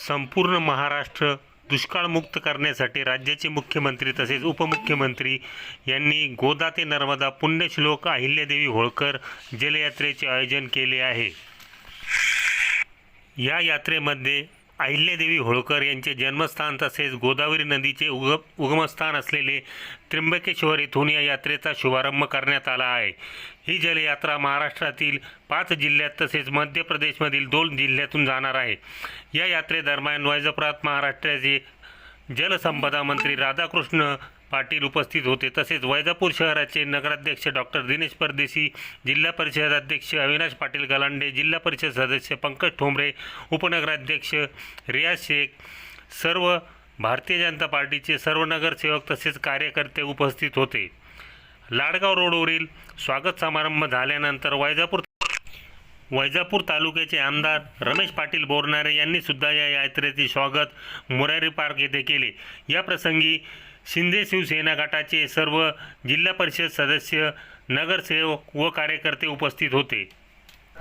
संपूर्ण महाराष्ट्र दुष्काळमुक्त करण्यासाठी राज्याचे मुख्यमंत्री तसेच उपमुख्यमंत्री यांनी गोदा ते नर्मदा पुण्यश्लोक अहिल्यादेवी होळकर जलयात्रेचे आयोजन केले आहे। या यात्रेमध्ये अहिल्यादेवी होळकर यांचे जन्मस्थान तसेच गोदावरी नदीचे उगमस्थान असलेले त्र्यंबकेश्वर येथून या यात्रेचा शुभारंभ करण्यात आला आहे। ही जलयात्रा महाराष्ट्रातील 5 जिल्ह्यात तसेच मध्य प्रदेशमधील 2 जिल्ह्यातून जाणार आहे। या यात्रेदरम्यान वैजापुरात महाराष्ट्राचे जलसंपदा मंत्री राधाकृष्ण पाटील उपस्थित होते। तसेच वैजापूर शहराचे नगराध्यक्ष डॉक्टर दिनेश परदेशी, जिल्हा परिषद अध्यक्ष अविनाश पाटील गलांडे, जिल्हा परिषद सदस्य पंकज ठोंबरे, उपनगराध्यक्ष रियाज शेख, सर्व भारतीय जनता पार्टीचे सर्व नगरसेवक तसेच कार्यकर्ते उपस्थित होते। लाडगाव रोडवरील स्वागत समारंभ झाल्यानंतर वैजापूर तालुक्याचे आमदार रमेश पाटील बोरनारे यांनी सुद्धा या यात्रेचे स्वागत मुरारी पार्क येथे केले। या प्रसंगी शिंदे शिवसेना गटाचे सर्व जिल्हा परिषद सदस्य, नगरसेवक व कार्यकर्ते उपस्थित होते।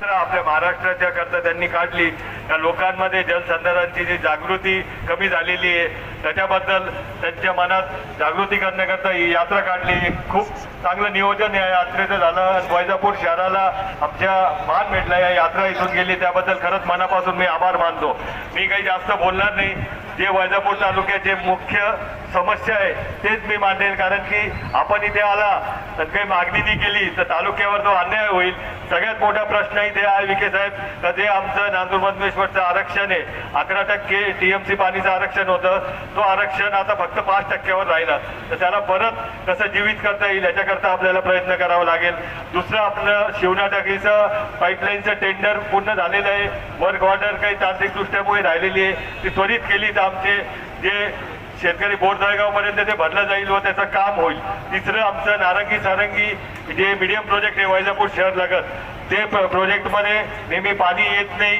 आपल्या महाराष्ट्राच्या करता त्यांनी काढली, त्या लोकांमध्ये जलसंधारणाची जी जागृती कमी झालेली आहे त्याच्याबद्दल त्यांच्या मनात जागृती करण्याकरता ही यात्रा काढली। खूप चांगलं नियोजन या यात्रेचं झालं। वैजापूर शहराला आमच्या मान भेटला, या यात्रा इथून गेली त्याबद्दल खरंच मनापासून मी आभार मानतो। मी काही जास्त बोलणार नाही, जे वैजापूर तालुक्याचे मुख्य समस्या आहे तेच मी मांडेल, कारण की आपण इथे आला तर काही मागणी नाही केली तर तालुक्यावर जो अन्याय होईल। सगळ्यात मोठा प्रश्न इथे आहे विखे साहेब, तर जे आमचं नांदूर मधमेश्वरचं आरक्षण आहे, 11% TMC पाणीचं आरक्षण होतं, तो आरक्षण आता फक्त 5%वर राहिलं, तर त्याला परत कसं जीवित करता येईल याच्याकरता आपल्याला प्रयत्न करावा लागेल। दुसरं आपलं शिवना टाकीचं पाईपलाईनचं टेंडर पूर्ण झालेलं आहे, वर्क ऑर्डर काही तांत्रिकदृष्ट्यामुळे राहिलेली आहे, ती त्वरित केली तर आमचे जे शेतकरी बोरदळगावपर्यंत ते भरलं जाईल व त्याचं काम होईल। तिसरं आमचं नारंगी सारंगी जे मीडियम प्रोजेक्ट आहे वैजापूर शहर लगत, ते प्रोजेक्टमध्ये नेहमी पाणी येत नाही,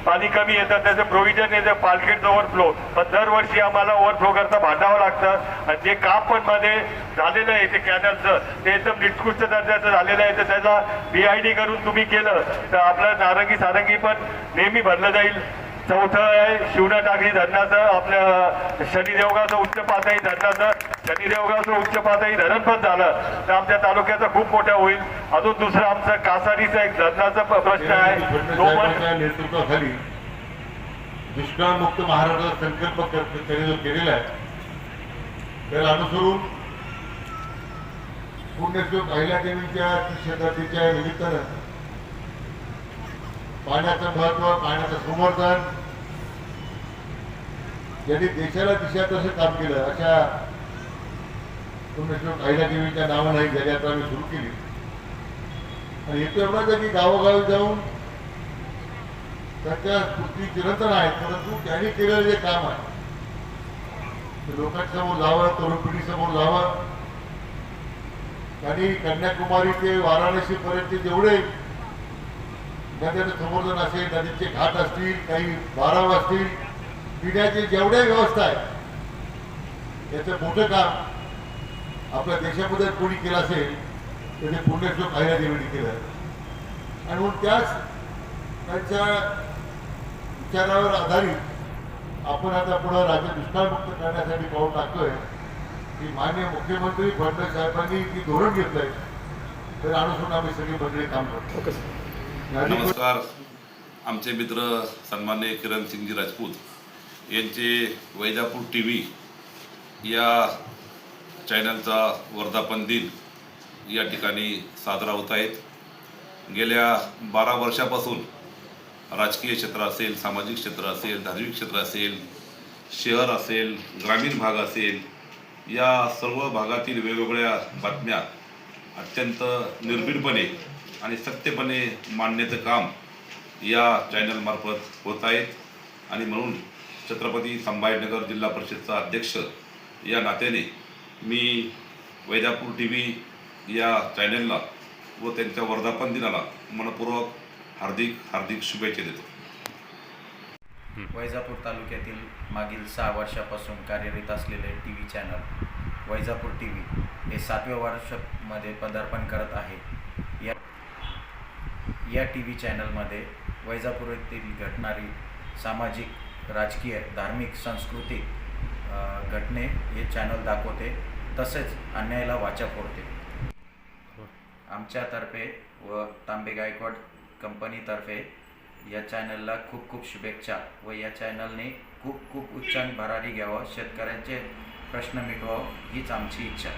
पाणी कमी येतं, त्याचं प्रोव्हिजन येतं पालखेडचं ओव्हरफ्लो, पण दरवर्षी आम्हाला ओव्हरफ्लो करता भांडावं लागतं। आणि जे काम पण मध्ये झालेलं आहे ते कॅनलचं ते एकदम निकृष्ट दर्जाचं झालेलं आहे, तर त्याचा BID करून तुम्ही केलं तर आपलं नारंगी सारंगी पण नेहमी भरलं जाईल। चौथं आहे शिवना टाकळी धरणाचं, आपल्या शनिदेवगावचं उच्च पातळी धरणाचं, शनिदेवगावचं उच्च पातळी धरण पण झालं तर आमच्या तालुक्याचा खूप मोठा होईल। अजून दुसरं आमचं कासारीचा एक धरणाचा प्रश्न आहे, तो पण नेतृत्वाखाली दुष्काळमुक्त महाराष्ट्राचा संकल्प केलेला आहे, त्याला अनुसरून पुण्यश्लोक अहिल्यादेवीच्या शताब्दीच्या निमित्तानं पाण्याचं महत्व, पाण्याचं संवर्धन, ज्यांनी देशाला दिशा तसं काम केलं अशा पुण्यश्लोक अहिल्यादेवीच्या नावानं ही जलयात्रा आम्ही सुरू केली। आणि येतो एवढाच आहे की गावोगावी जाऊन त्यांच्या स्फूर्ती चिरंतन आहेत, परंतु त्यांनी केलेलं जे काम आहे ते लोकांसमोर लावं, तरुण पिढीसमोर लावं। त्यांनी कन्याकुमारी ते वाराणसी पर्यंत जेवढे नद्याचं संवर्धन असेल, नदीचे घाट असतील, काही बाराव असतील, पिण्याची जेवढ्या व्यवस्था आहे याचं मोठं काम आपल्या देशामध्ये कोणी केलं असेल तर ते पुण्यश्लोक अहिल्यादेवीने केलं। आणि म्हणून त्याच त्यांच्या विचारावर आधारित आपण आता पुढं राज्य दुष्काळमुक्त करण्यासाठी पाऊल टाकतोय की माननीय मुख्यमंत्री फडणवीस साहेबांनी ती धोरण घेतलंय, तर अनुसरून आम्ही सगळी मंडळी काम करतो। नमस्कार, आमचे मित्र सन्माननीय किरण सिंगजी राजपूत यांचे वैजापूर TV या चॅनलचा वर्धापन दिन या ठिकाणी साजरा होत आहेत। गेल्या 12 वर्षापासून राजकीय क्षेत्र असेल, सामाजिक क्षेत्र असेल, धार्मिक क्षेत्र असेल, शहर असेल, ग्रामीण भाग असेल, या सर्व भागातील वेगवेगळ्या बातम्या अत्यंत निर्भीडपणे आणि सत्यपणे मांडण्याचं काम या चॅनलमार्फत होत आहेत। आणि म्हणून छत्रपती संभाजीनगर जिल्हा परिषदचा अध्यक्ष या नात्याने मी वैजापूर TV या चॅनलला व त्यांच्या वर्धापन दिनाला मनपूर्वक हार्दिक शुभेच्छा देतो। वैजापूर तालुक्यातील मागील 6 वर्षापासून कार्यरत असलेले TV चॅनल वैजापूर TV हे 7व्या वर्षामध्ये पदार्पण करत आहे। या TV चॅनलमध्ये वैजापूर येथील घडणारी सामाजिक राजकीय, धार्मिक, सांस्कृतिक घटने हे चॅनल दाखवते, तसेच अन्यायाला वाचा फोडते. आमच्यातर्फे व तांबे गायकवाड कंपनीतर्फे या चॅनलला खूप खूप शुभेच्छा व या चॅनलने खूप खूप उच्चांक भरारी घ्यावं, शेतकऱ्यांचे प्रश्न मिटवावं हीच आमची इच्छा.